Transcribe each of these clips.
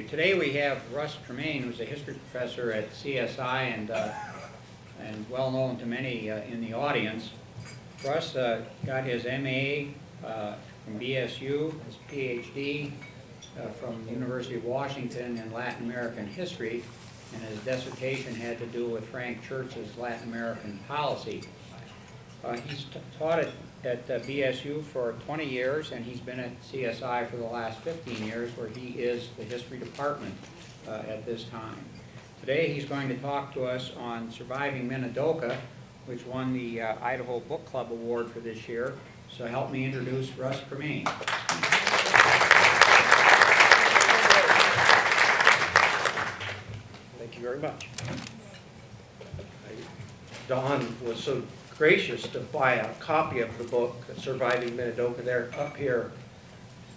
Today we have Russ Tremayne, who's a history professor at CSI and well known to many in the audience. Russ got his MA from BSU, his PhD from the University of Washington in Latin American history, and his dissertation had to do with Frank Church's Latin American policy. He's taught at BSU for 20 years, and he's been at CSI for the last 15 years, where he is the history department at this time. Today he's going to talk to us on Surviving Minidoka, which won the Idaho Book Club Award for this year. So help me introduce Russ Tremayne. Thank you very much. Don was so gracious to buy a copy of the book, Surviving Minidoka. They're up here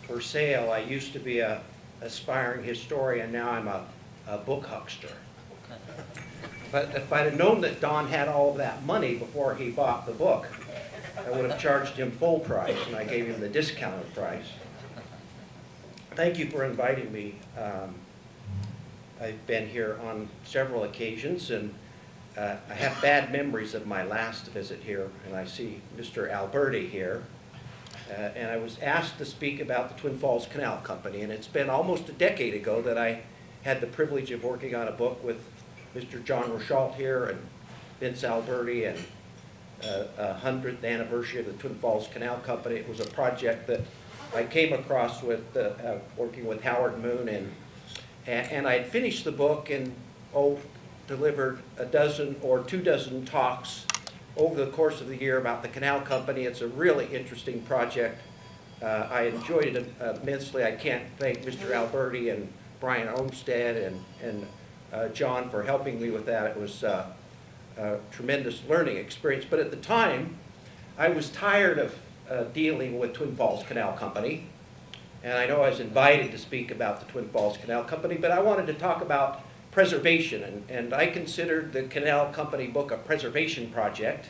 for sale. I used to be an aspiring historian, now I'm a book huckster. But if I'd have known that Don had all of that money before he bought the book, I would have charged him full price, and I gave him the discounted price. Thank you for inviting me. I've been here on several occasions, and I have bad memories of my last visit here, and I see Mr. Alberti here. And I was asked to speak about the Twin Falls Canal Company, and it's been almost a decade ago that I had the privilege of working on a book with Mr. John Rochalt here and Vince Alberti, and 100th anniversary of the Twin Falls Canal Company. It was a project that I came across with working with Howard Moon, and I had finished the book and delivered a dozen or 24 talks over the course of the year about the Canal Company. It's a really interesting project. I enjoyed it immensely. I can't thank Mr. Alberti and Brian Olmsted and John for helping me with that. It was a tremendous learning experience. But at the time, I was tired of dealing with Twin Falls Canal Company. And I know I was invited to speak about the Twin Falls Canal Company, but I wanted to talk about preservation, and I considered the Canal Company book a preservation project,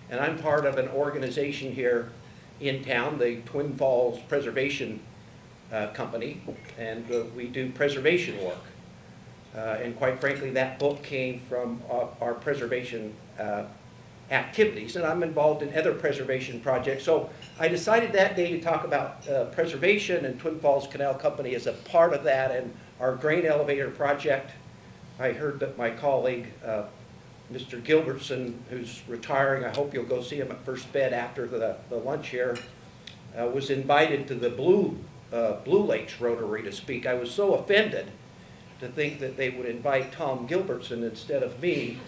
and I'm part of an organization here in town, the Twin Falls Preservation Company, and we do preservation work. And quite frankly, that book came from our preservation activities, and I'm involved in other preservation projects. So I decided that day to talk about preservation, and Twin Falls Canal Company is a part of that, and our grain elevator project. I heard that my colleague, Mr. Gilbertson, who's retiring, I hope you'll go see him at First Bed after the lunch here, was invited to the Blue Lakes Rotary to speak. I was so offended to think that they would invite Tom Gilbertson instead of me.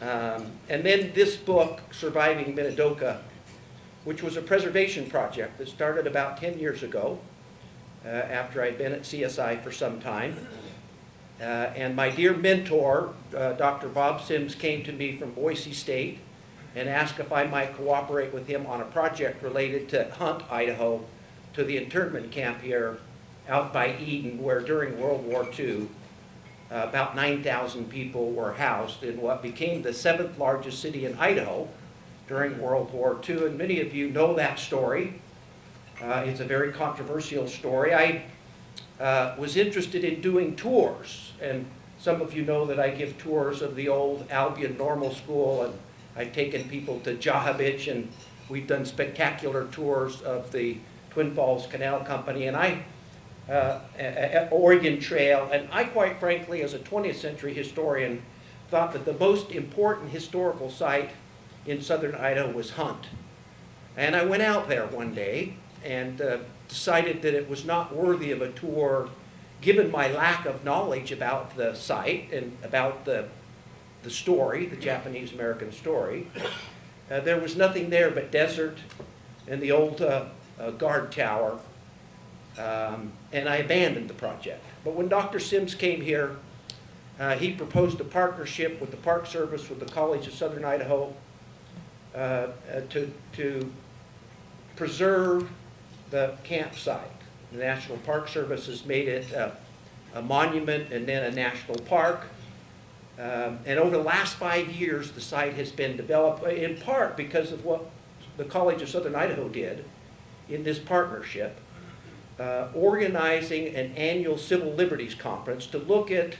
And then this book, Surviving Minidoka, which was a preservation project that started about 10 years ago, after I'd been at CSI for some time. And my dear mentor, Dr. Bob Sims, came to me from Boise State and asked if I might cooperate with him on a project related to Hunt, Idaho, to the internment camp here out by Eden, where during World War II, about 9,000 people were housed in what became the 7th largest city in Idaho during World War II. And many of you know that story. It's a very controversial story. I was interested in doing tours, and some of you know that I give tours of the old Albion Normal School, and I've taken people to Jahabich, and we've done spectacular tours of the Twin Falls Canal Company, and at Oregon Trail, and I quite frankly, as a 20th century historian, thought that the most important historical site in southern Idaho was Hunt. And I went out there one day and decided that it was not worthy of a tour given my lack of knowledge about the site and about the story, the Japanese-American story. There was nothing there but desert and the old guard tower, and I abandoned the project. But when Dr. Sims came here, he proposed a partnership with the Park Service, with the College of Southern Idaho, to preserve the campsite. The National Park Service has made it a monument and then a national park. And over the last 5 years, the site has been developed in part because of what the College of Southern Idaho did in this partnership. organizing an annual civil liberties conference to look at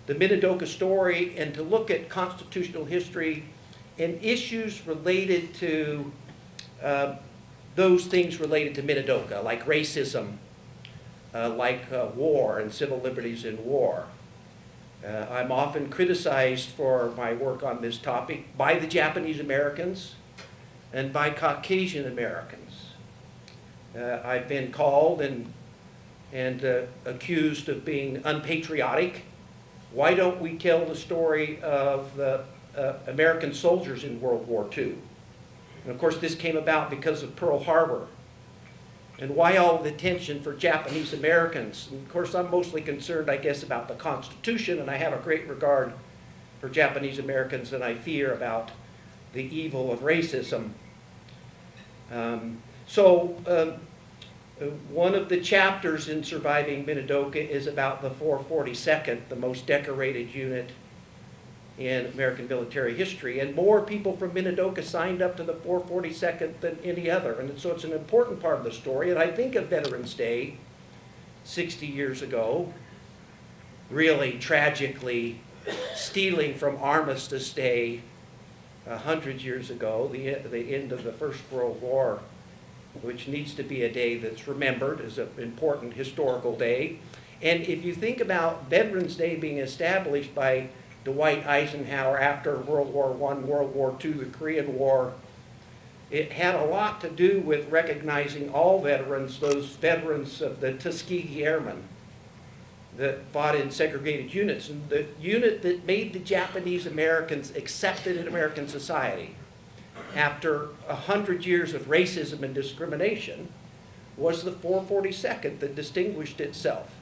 the Minidoka story and to look at constitutional history and issues related to those things related to Minidoka, like racism, like war and civil liberties in war. I'm often criticized for my work on this topic by the Japanese Americans and by Caucasian Americans. I've been called and accused of being unpatriotic. Why don't we tell the story of the American soldiers in World War II? And of course, this came about because of Pearl Harbor. And why all the attention for Japanese Americans? And of course, I'm mostly concerned, I guess, about the Constitution, and I have a great regard for Japanese Americans, and I fear about the evil of racism. One of the chapters in Surviving Minidoka is about the 442nd, the most decorated unit in American military history. And more people from Minidoka signed up to the 442nd than any other. And so it's an important part of the story. And I think of Veterans Day 60 years ago, really tragically stealing from Armistice Day 100 years ago, the end of the First World War, which needs to be a day that's remembered as an important historical day. And if you think about Veterans Day being established by Dwight Eisenhower after World War I, World War II, the Korean War, it had a lot to do with recognizing all veterans, those veterans of the Tuskegee Airmen that fought in segregated units, and the unit that made the Japanese Americans accepted in American society after 100 years of racism and discrimination was the 442nd that distinguished itself.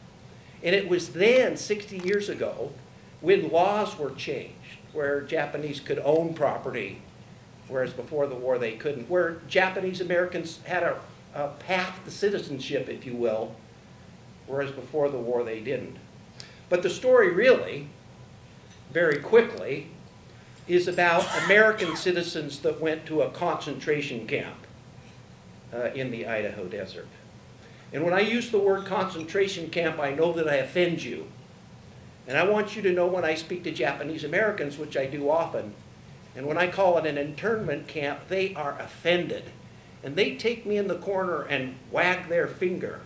And it was then, 60 years ago, when laws were changed, where Japanese could own property, whereas before the war they couldn't, where Japanese Americans had a path to citizenship, if you will, whereas before the war they didn't. But the story really, very quickly, is about American citizens that went to a concentration camp in the Idaho desert. And when I use the word concentration camp, I know that I offend you. And I want you to know when I speak to Japanese Americans, which I do often, and when I call it an internment camp, they are offended. And they take me in the corner and wag their finger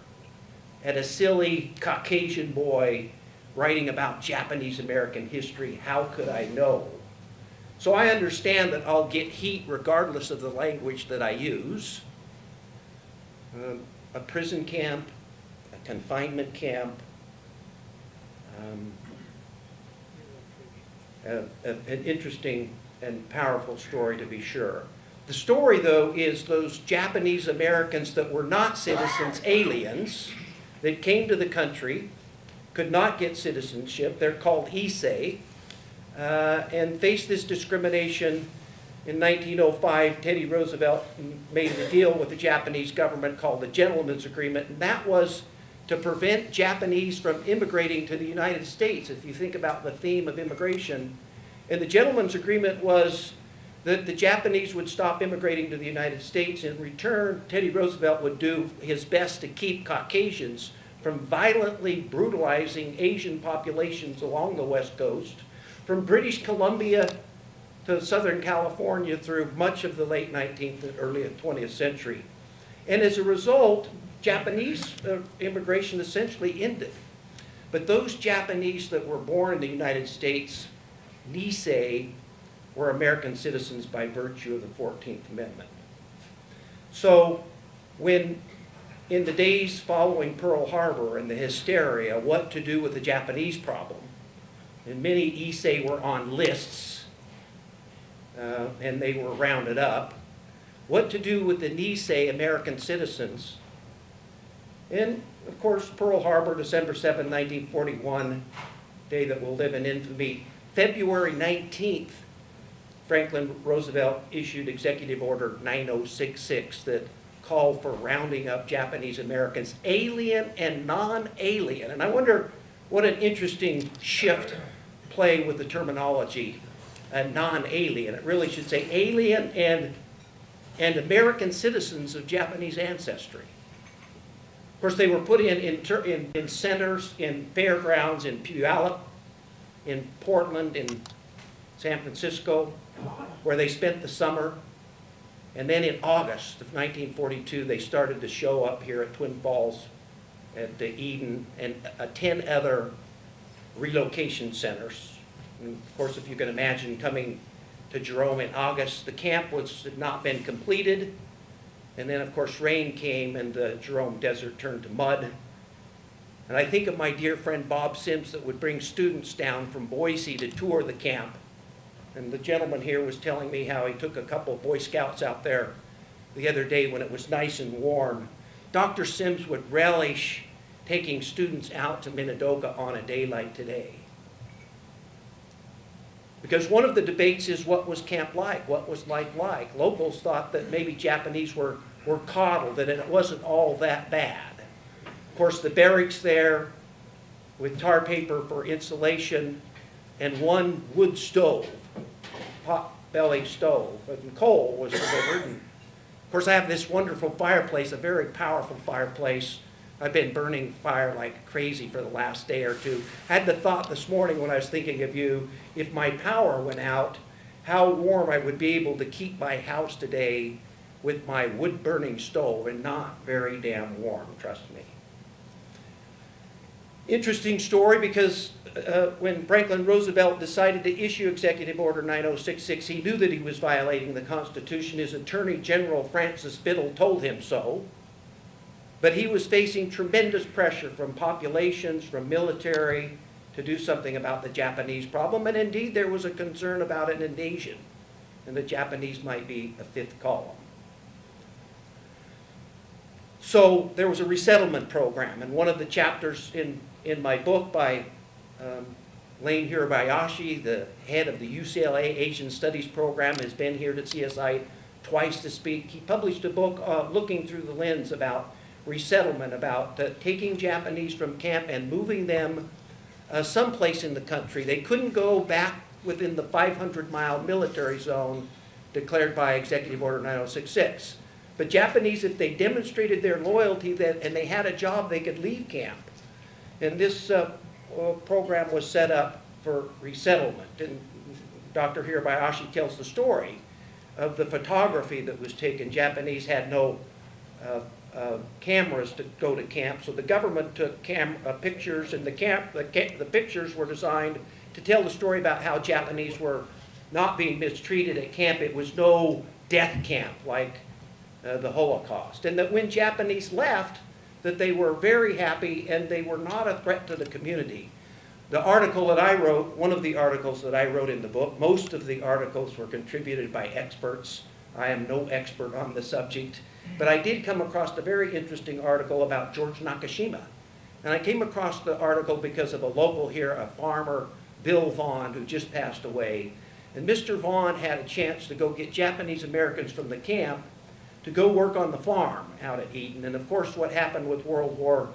at a silly Caucasian boy writing about Japanese American history. How could I know? So I understand that I'll get heat regardless of the language that I use. A prison camp, a confinement camp, an interesting and powerful story to be sure. The story, though, is those Japanese Americans that were not citizens, aliens, that came to the country, could not get citizenship. They're called Issei, and faced this discrimination. In 1905, Teddy Roosevelt made a deal with the Japanese government called the Gentleman's Agreement, and that was to prevent Japanese from immigrating to the United States, if you think about the theme of immigration. And the Gentleman's Agreement was that the Japanese would stop immigrating to the United States. In return, Teddy Roosevelt would do his best to keep Caucasians from violently brutalizing Asian populations along the West Coast, from British Columbia to Southern California through much of the late 19th and early 20th century. And as a result, Japanese immigration essentially ended. But those Japanese that were born in the United States, Nisei, were American citizens by virtue of the 14th Amendment. So when in the days following Pearl Harbor and the hysteria, what to do with the Japanese problem, and many Issei were on lists, and they were rounded up, what to do with the Nisei American citizens. And, of course, Pearl Harbor, December 7, 1941, day that will live in infamy. February 19th, Franklin Roosevelt issued Executive Order 9066 that called for rounding up Japanese Americans, alien and non-alien. And I wonder what an interesting shift play with the terminology, non-alien. It really should say alien and American citizens of Japanese ancestry. Of course, they were put in centers, in fairgrounds, in Puyallup, in Portland, in San Francisco, where they spent the summer. And then in August of 1942, they started to show up here at Twin Falls, at the Eden, and 10 other relocation centers. And of course, if you can imagine coming to Jerome in August, the camp had not been completed. And then, of course, rain came and the Jerome Desert turned to mud. And I think of my dear friend Bob Sims that would bring students down from Boise to tour the camp. And the gentleman here was telling me how he took a couple of Boy Scouts out there the other day when it was nice and warm. Dr. Sims would relish taking students out to Minidoka on a day like today. Because one of the debates is, what was camp like? What was life like? Locals thought that maybe Japanese were coddled, that it wasn't all that bad. Of course, the barracks there with tar paper for insulation and one wood stove, pot-belly stove, and coal was delivered. And of course, I have this wonderful fireplace, a very powerful fireplace. I've been burning fire like crazy for the last day or two. I had the thought this morning when I was thinking of you, if my power went out, how warm I would be able to keep my house today with my wood-burning stove, and not very damn warm, trust me. Interesting story, because when Franklin Roosevelt decided to issue Executive Order 9066, he knew that he was violating the Constitution. His Attorney General, Francis Biddle, told him so. But he was facing tremendous pressure from populations, from military, to do something about the Japanese problem. And indeed, there was a concern about an invasion, and the Japanese might be a fifth column. So there was a resettlement program, and one of the chapters in my book by Lane Hirabayashi, the head of the UCLA Asian Studies program, has been here to CSI twice to speak. He published a book looking through the lens about resettlement, about taking Japanese from camp and moving them someplace in the country. They couldn't go back within the 500-mile military zone declared by Executive Order 9066. But Japanese, if they demonstrated their loyalty and they had a job, they could leave camp. And this program was set up for resettlement. And Dr. Hirabayashi tells the story of the photography that was taken. Japanese had no cameras to go to camp, so the government took pictures, and the pictures were designed to tell the story about how Japanese were not being mistreated at camp. It was no death camp like the Holocaust. And that when Japanese left, that they were very happy and they were not a threat to the community. The article that I wrote, one of the articles that I wrote in the book, most of the articles were contributed by experts. I am no expert on the subject, but I did come across a very interesting article about George Nakashima. And I came across the article because of a local here, a farmer, Bill Vaughn, who just passed away. And Mr. Vaughn had a chance to go get Japanese Americans from the camp to go work on the farm out at Eden. And of course, what happened with World War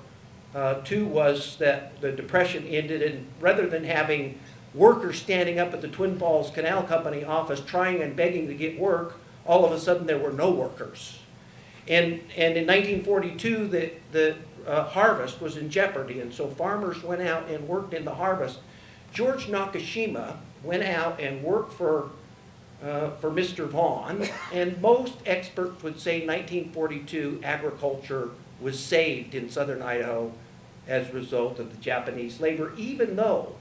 II was that the Depression ended, and rather than having workers standing up at the Twin Falls Canal Company office trying and begging to get work, all of a sudden there were no workers. And in 1942, the harvest was in jeopardy, and so farmers went out and worked in the harvest. George Nakashima went out and worked for Mr. Vaughn, and most experts would say 1942 agriculture was saved in southern Idaho as a result of the Japanese labor, even though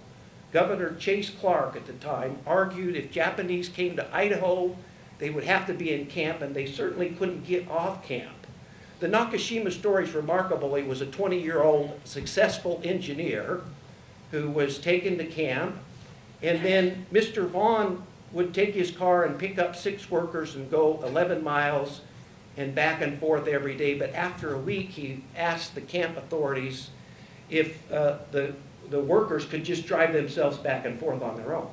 Governor Chase Clark at the time argued if Japanese came to Idaho, they would have to be in camp, and they certainly couldn't get off camp. The Nakashima story is remarkable. He was a 20-year-old successful engineer who was taken to camp, and then Mr. Vaughn would take his car and pick up 6 workers and go 11 miles and back and forth every day. But after a week, he asked the camp authorities if the workers could just drive themselves back and forth on their own.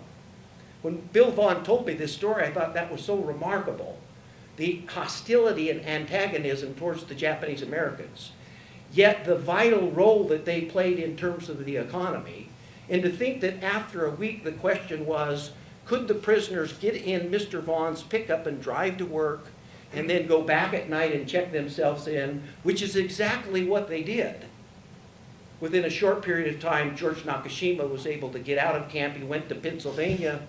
When Bill Vaughn told me this story, I thought that was so remarkable. The hostility and antagonism towards the Japanese Americans, yet the vital role that they played in terms of the economy. And to think that after a week, the question was, could the prisoners get in Mr. Vaughn's pickup and drive to work and then go back at night and check themselves in, which is exactly what they did. Within a short period of time, George Nakashima was able to get out of camp. He went to Pennsylvania,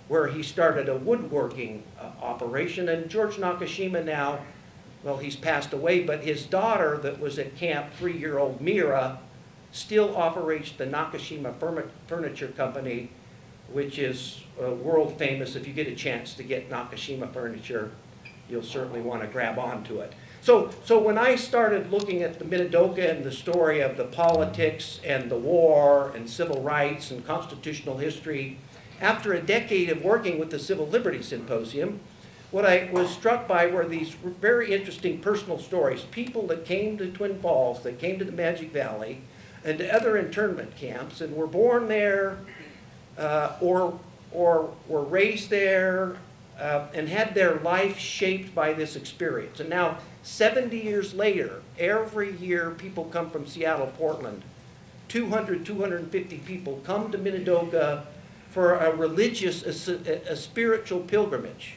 where he started a woodworking operation. And George Nakashima now, well, he's passed away, but his daughter that was at camp, 3-year-old Mira, still operates the Nakashima Furniture Company, which is world famous. If you get a chance to get Nakashima furniture, you'll certainly want to grab onto it. So when I started looking at the Minidoka and the story of the politics and the war and civil rights and constitutional history, after a decade of working with the Civil Liberties Symposium, what I was struck by were these very interesting personal stories. People that came to Twin Falls, that came to the Magic Valley, and to other internment camps, and were born there, or were raised there, and had their life shaped by this experience. And now, 70 years later, every year people come from Seattle, Portland. 200, 250 people come to Minidoka for a religious, a spiritual pilgrimage.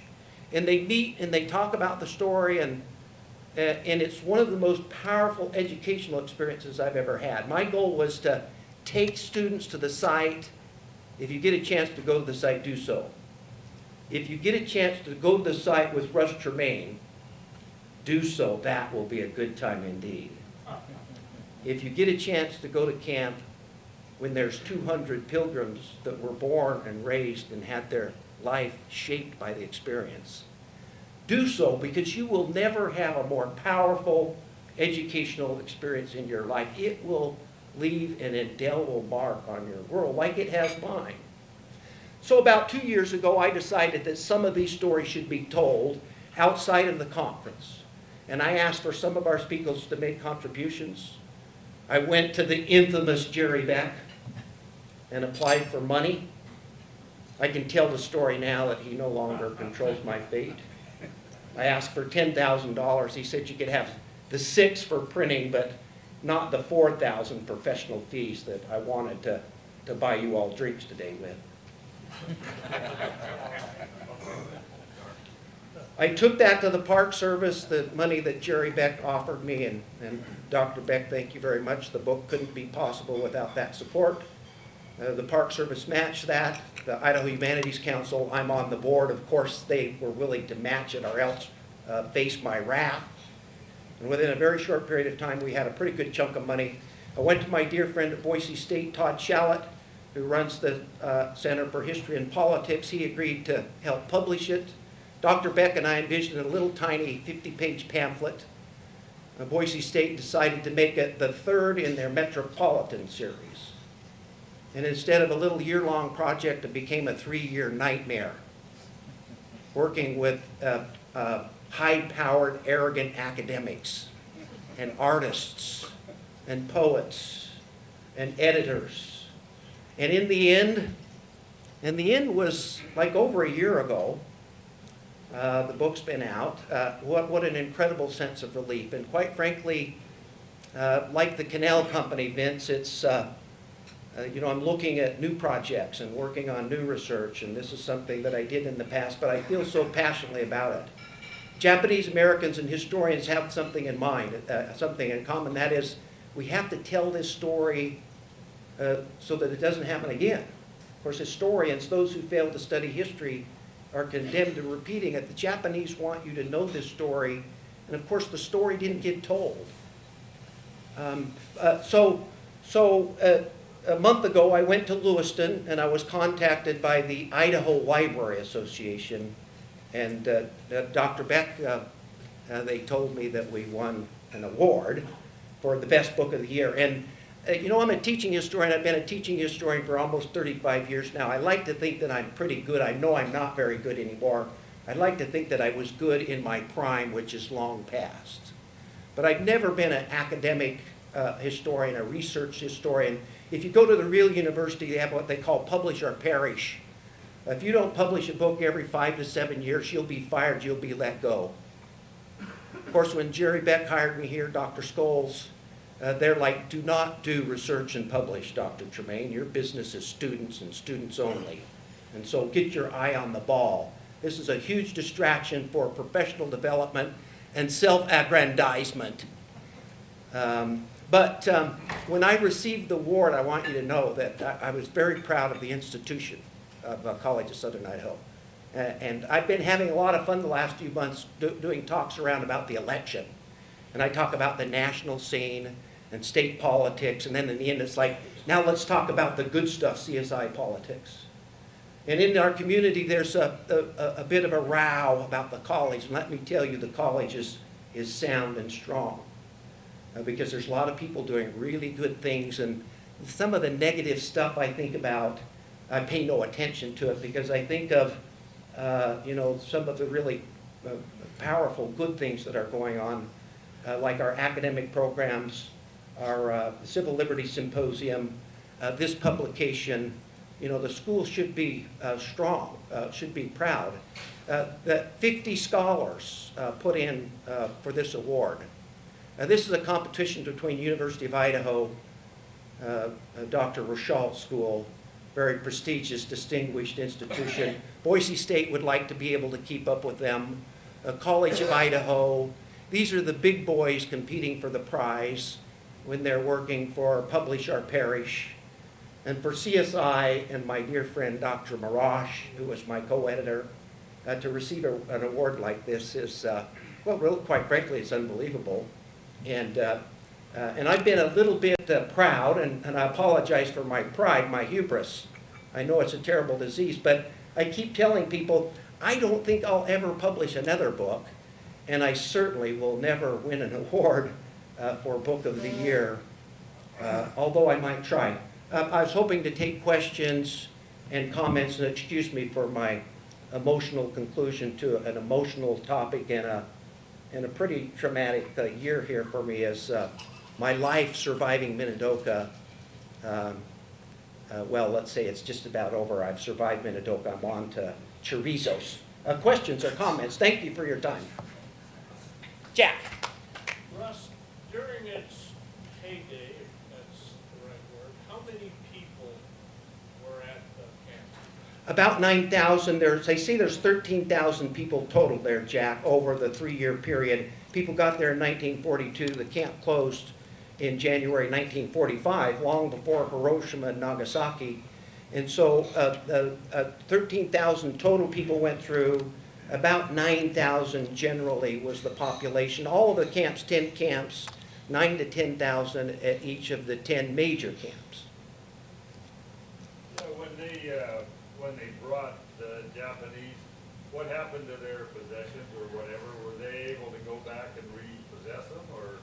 And they meet and they talk about the story, and it's one of the most powerful educational experiences I've ever had. My goal was to take students to the site. If you get a chance to go to the site, do so. If you get a chance to go to the site with Russ Tremayne, do so. That will be a good time indeed. If you get a chance to go to camp when there's 200 pilgrims that were born and raised and had their life shaped by the experience, do so, because you will never have a more powerful educational experience in your life. It will leave an indelible mark on your world, like it has mine. So about 2 years ago, I decided that some of these stories should be told outside of the conference. And I asked for some of our speakers to make contributions. I went to the infamous Jerry Beck and applied for money. I can tell the story now that he no longer controls my fate. I asked for $10,000. He said you could have the $6,000 for printing, but not the $4,000 professional fees that I wanted to buy you all drinks today with. I took that to the Park Service, the money that Jerry Beck offered me, and Dr. Beck, thank you very much. The book couldn't be possible without that support. The Park Service matched that. The Idaho Humanities Council, I'm on the board. Of course, they were willing to match it or else face my wrath. And within a very short period of time, we had a pretty good chunk of money. I went to my dear friend at Boise State, Todd Shallat, who runs the Center for History and Politics. He agreed to help publish it. Dr. Beck and I envisioned a little tiny 50-page pamphlet. Boise State decided to make it the third in their Metropolitan series. And instead of a little year-long project, it became a 3-year nightmare, working with high-powered, arrogant academics and artists and poets and editors. And in the end was like over a year ago. The book's been out. What an incredible sense of relief. And quite frankly, like the Canal Company, Vince, it's, I'm looking at new projects and working on new research, and this is something that I did in the past, but I feel so passionately about it. Japanese Americans and historians have something in mind, something in common. That is, we have to tell this story so that it doesn't happen again. Of course, historians, those who fail to study history, are condemned to repeating it. The Japanese want you to know this story, and of course, the story didn't get told. A month ago, I went to Lewiston, and I was contacted by the Idaho Library Association, and Dr. Beck, they told me that we won an award for the best book of the year. And I'm a teaching historian. I've been a teaching historian for almost 35 years now. I like to think that I'm pretty good. I know I'm not very good anymore. I like to think that I was good in my prime, which is long past. But I've never been an academic historian, a research historian. If you go to the real university, they have what they call publish or perish. If you don't publish a book every 5 to 7 years, you'll be fired, you'll be let go. Of course, when Jerry Beck hired me here, Dr. Scholes, they're like, do not do research and publish, Dr. Tremayne. Your business is students and students only. And so get your eye on the ball. This is a huge distraction for professional development and self-aggrandizement. But when I received the award, I want you to know that I was very proud of the institution of College of Southern Idaho. And I've been having a lot of fun the last few months doing talks around about the election. And I talk about the national scene and state politics, and then in the end it's like, now let's talk about the good stuff, CSI politics. And in our community there's a bit of a row about the college, and let me tell you, the college is sound and strong. Because there's a lot of people doing really good things, and some of the negative stuff I think about, I pay no attention to it, because I think of some of the really powerful good things that are going on, like our academic programs, our Civil Liberties Symposium, this publication. The school should be strong, should be proud. That 50 scholars put in for this award. This is a competition between University of Idaho, Dr. Rochal School, very prestigious, distinguished institution. Boise State would like to be able to keep up with them. College of Idaho. These are the big boys competing for the prize when they're working for Publish Our Parish. And for CSI and my dear friend Dr. Marash, who was my co-editor, to receive an award like this is, well, really, quite frankly, it's unbelievable. And I've been a little bit proud, and I apologize for my pride, my hubris. I know it's a terrible disease, but I keep telling people, I don't think I'll ever publish another book, and I certainly will never win an award for Book of the Year, although I might try. I was hoping to take questions and comments, and excuse me for my emotional conclusion to an emotional topic and a pretty traumatic year here for me as my life surviving Minidoka. Well, let's say it's just about over. I've survived Minidoka. I'm on to chorizos. Questions or comments? Thank you for your time. Jack. Russ, during its heyday, if that's the right word, how many people were at the camp? About 9,000. They say there's 13,000 people total there, Jack, over the 3-year period. People got there in 1942. The camp closed in January 1945, long before Hiroshima and Nagasaki. And so 13,000 total people went through. About 9,000 generally was the population. All of the camps, 10 camps, 9 to 10,000 at each of the 10 major camps. When they brought the Japanese, what happened to their possessions or whatever? Were they able to go back and repossess them, or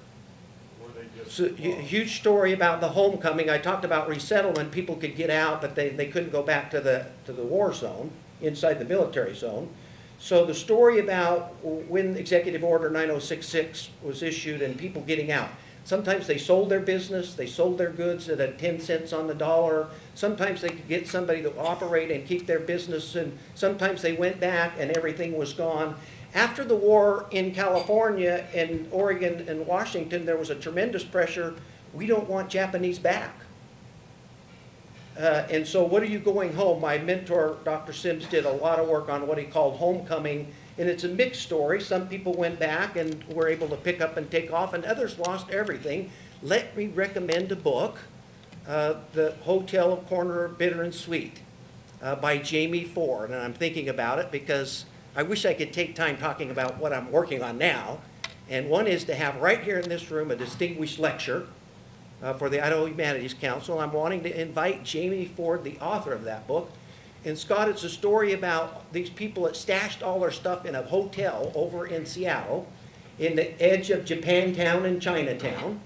were they just? So, huge story about the homecoming. I talked about resettlement. People could get out, but they couldn't go back to the war zone, inside the military zone. So the story about when Executive Order 9066 was issued and people getting out. Sometimes they sold their business, they sold their goods at 10 cents on the dollar. Sometimes they could get somebody to operate and keep their business, and sometimes they went back and everything was gone. After the war in California and Oregon and Washington, there was a tremendous pressure. We don't want Japanese back. And so what are you going home? My mentor, Dr. Sims, did a lot of work on what he called homecoming. And it's a mixed story. Some people went back and were able to pick up and take off, and others lost everything. Let me recommend a book, The Hotel of Corner Bitter and Sweet, by Jamie Ford. And I'm thinking about it because I wish I could take time talking about what I'm working on now. And one is to have right here in this room a distinguished lecture for the Idaho Humanities Council. I'm wanting to invite Jamie Ford, the author of that book. And Scott, it's a story about these people that stashed all their stuff in a hotel over in Seattle, in the edge of Japantown and Chinatown,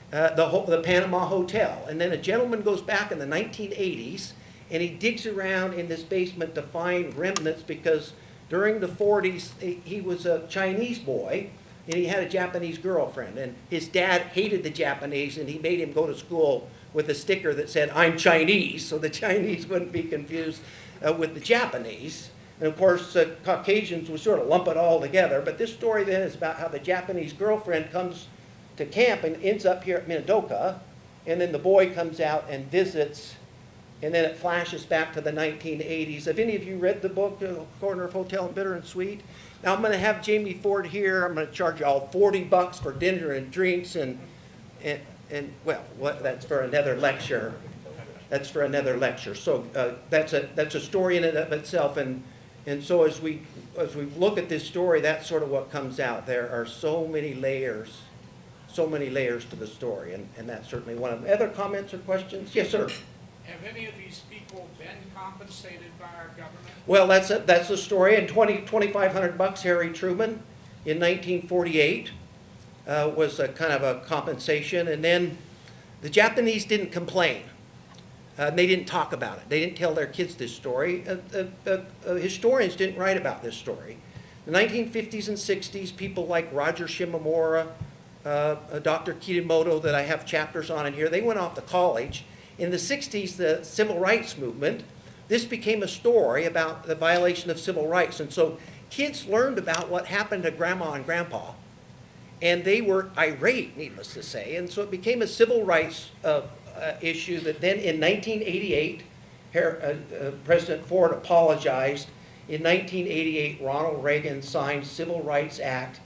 the Panama Hotel. And then a gentleman goes back in the 1980s, and he digs around in this basement to find remnants, because during the 40s, he was a Chinese boy, and he had a Japanese girlfriend. And his dad hated the Japanese, and he made him go to school with a sticker that said, "I'm Chinese," so the Chinese wouldn't be confused with the Japanese. And of course, Caucasians would sort of lump it all together. But this story then is about how the Japanese girlfriend comes to camp and ends up here at Minidoka. And then the boy comes out and visits and then it flashes back to the 1980s. Have any of you read the book, Corner of Hotel and Bitter and Sweet? Now I'm going to have Jamie Ford here. I'm going to charge you all $40 for dinner and drinks, and well, that's for another lecture. That's for another lecture. So that's a story in and of itself, and so as we look at this story, that's sort of what comes out. There are so many layers to the story, and that's certainly one of them. Other comments or questions? Yes, sir. Have any of these people been compensated by our government? Well, that's the story. And $2,500 Harry Truman in 1948 was a kind of a compensation, and then the Japanese didn't complain. They didn't talk about it. They didn't tell their kids this story. Historians didn't write about this story. In the 1950s and 60s, people like Roger Shimomura, Dr. Kitamoto, that I have chapters on in here, they went off to college. In the 60s, the civil rights movement, this became a story about the violation of civil rights. And so kids learned about what happened to Grandma and Grandpa, and they were irate, needless to say. And so it became a civil rights issue that then in 1988, President Ford apologized. In 1988, Ronald Reagan signed Civil Rights Act,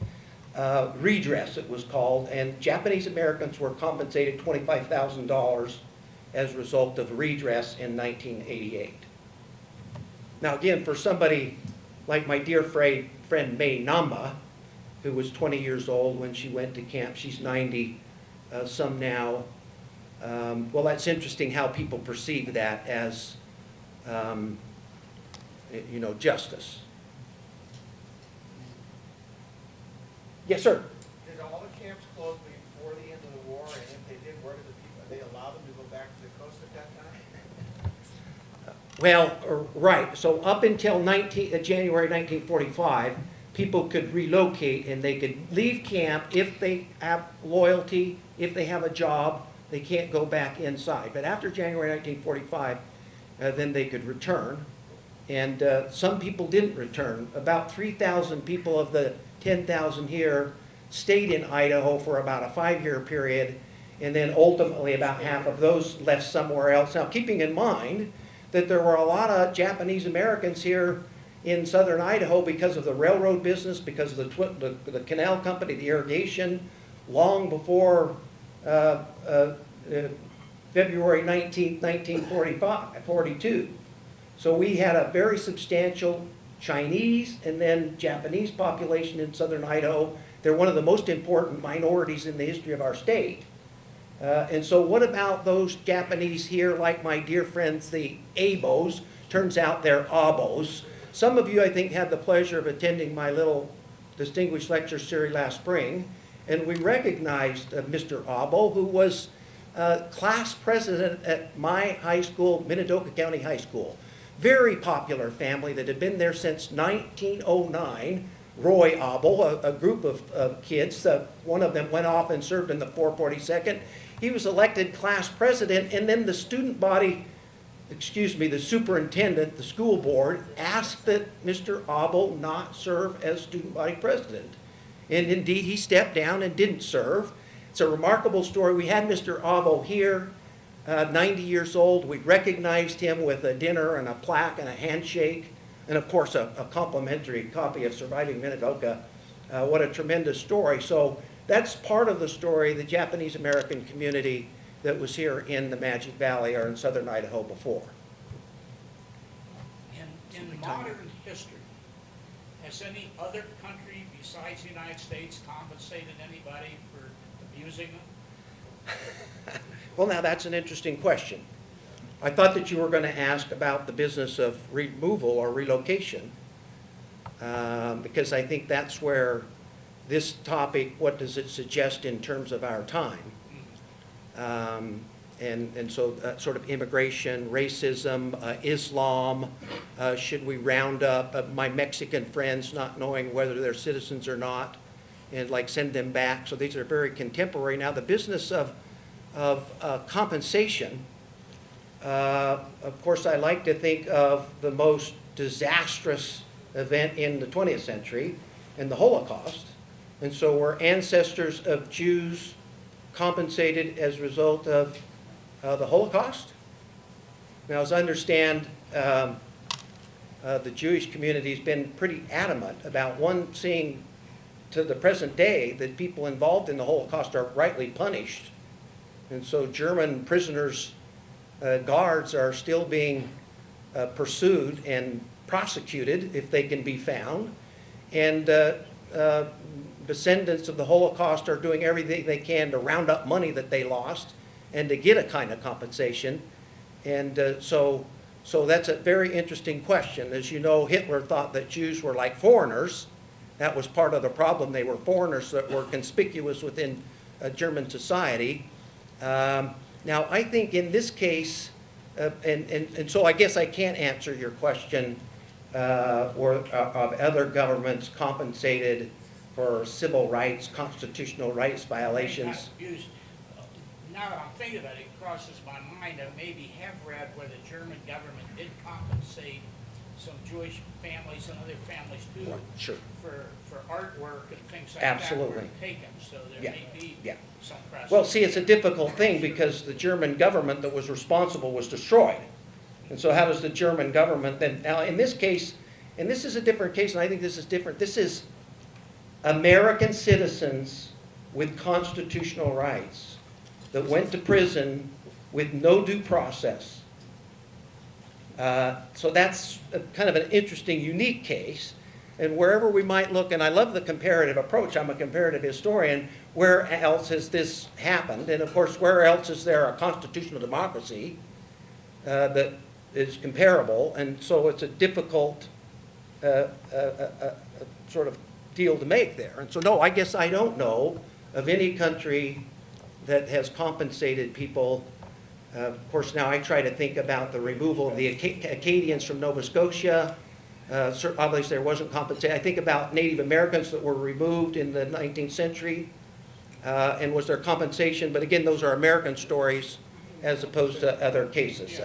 redress it was called, and Japanese Americans were compensated $25,000 as a result of redress in 1988. Now again, for somebody like my dear friend May Namba, who was 20 years old when she went to camp, she's 90 some now. Well, that's interesting how people perceive that as, justice. Yes, sir. Did all the camps close before the end of the war, and if they did, where did the people, they allowed them to go back to the coast at that time? Well, right. So up until January 1945, people could relocate and they could leave camp if they have loyalty, if they have a job. They can't go back inside. But after January 1945, then they could return. And some people didn't return. About 3,000 people of the 10,000 here stayed in Idaho for about a 5-year period. And then ultimately about half of those left somewhere else. Now, keeping in mind that there were a lot of Japanese Americans here in southern Idaho because of the railroad business, because of the canal company, the irrigation, long before February 19th, 1942. So we had a very substantial Chinese and then Japanese population in southern Idaho. They're one of the most important minorities in the history of our state. And so what about those Japanese here, like my dear friends, the Abos? Turns out they're Abos. Some of you, I think, had the pleasure of attending my little distinguished lecture series last spring. And we recognized Mr. Abo, who was class president at my high school, Minidoka County High School. Very popular family that had been there since 1909. Roy Abo, a group of kids. One of them went off and served in the 442nd. He was elected class president, and then the student body, the superintendent, the school board, asked that Mr. Abo not serve as student body president. And indeed, he stepped down and didn't serve. It's a remarkable story. We had Mr. Abo here, 90 years old. We recognized him with a dinner and a plaque and a handshake, and of course a complimentary copy of Surviving Minidoka. What a tremendous story. So that's part of the story, the Japanese American community that was here in the Magic Valley or in southern Idaho before. In modern history, has any other country besides the United States compensated anybody for abusing them? Well, now that's an interesting question. I thought that you were going to ask about the business of removal or relocation, because I think that's where this topic, what does it suggest in terms of our time? And so sort of immigration, racism, Islam, should we round up my Mexican friends not knowing whether they're citizens or not and like send them back? So these are very contemporary. Now the business of compensation, of course I like to think of the most disastrous event in the 20th century and the Holocaust. And so were ancestors of Jews compensated as a result of the Holocaust? Now, as I understand, the Jewish community has been pretty adamant about seeing to the present day that people involved in the Holocaust are rightly punished. And so German prisoners, guards are still being pursued and prosecuted if they can be found. And descendants of the Holocaust are doing everything they can to round up money that they lost and to get a kind of compensation. And so that's a very interesting question. As you know, Hitler thought that Jews were like foreigners. That was part of the problem. They were foreigners that were conspicuous within German society. Now, I think in this case, and so I guess I can't answer your question of other governments compensated for civil rights, constitutional rights violations. Now that I'm thinking about it, it crosses my mind, I maybe have read where the German government did compensate some Jewish families and other families too. Sure. For artwork and things like Absolutely. that were taken, so there Yeah. may be Yeah. some precedent. Well, see, it's a difficult thing because the German government that was responsible was destroyed. And so how does the German government then, now in this case, and this is a different case, and I think this is different, this is American citizens with constitutional rights that went to prison with no due process. So that's kind of an interesting, unique case. And wherever we might look, and I love the comparative approach, I'm a comparative historian, where else has this happened? And of course, where else is there a constitutional democracy that is comparable? And so it's a difficult sort of deal to make there. And so no, I guess I don't know of any country that has compensated people. Of course, now I try to think about the removal of the Acadians from Nova Scotia. Obviously, there wasn't compensation. I think about Native Americans that were removed in the 19th century, and was there compensation? But again, those are American stories as opposed to other cases.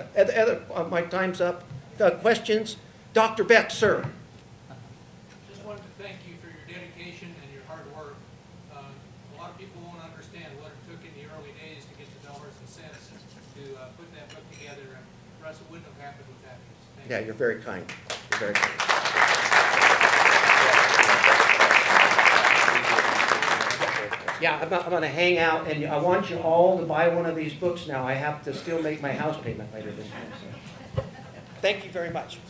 My time's up. Questions? Dr. Beck, sir. Just wanted to thank you for your dedication and your hard work. A lot of people won't understand what it took in the early days to get the dollars and cents to put that book together. And Russ, it wouldn't have happened without you. Thank Yeah, you. you're very kind. You're very kind. Yeah, I'm going to hang out, and I want you all to buy one of these books now. I have to still make my house payment later this month. So. Thank you very much.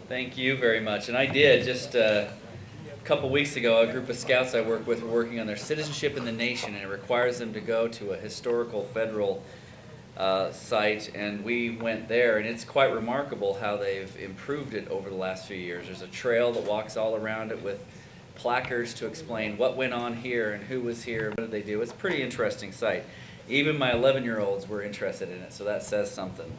Thank you very much. And I did just a couple weeks ago, a group of scouts I work with were working on their citizenship in the nation, and it requires them to go to a historical federal site, and we went there, and it's quite remarkable how they've improved it over the last few years. There's a trail that walks all around it with placards to explain what went on here and who was here, what did they do. It's a pretty interesting site. Even my 11-year-olds were interested in it, so that says something.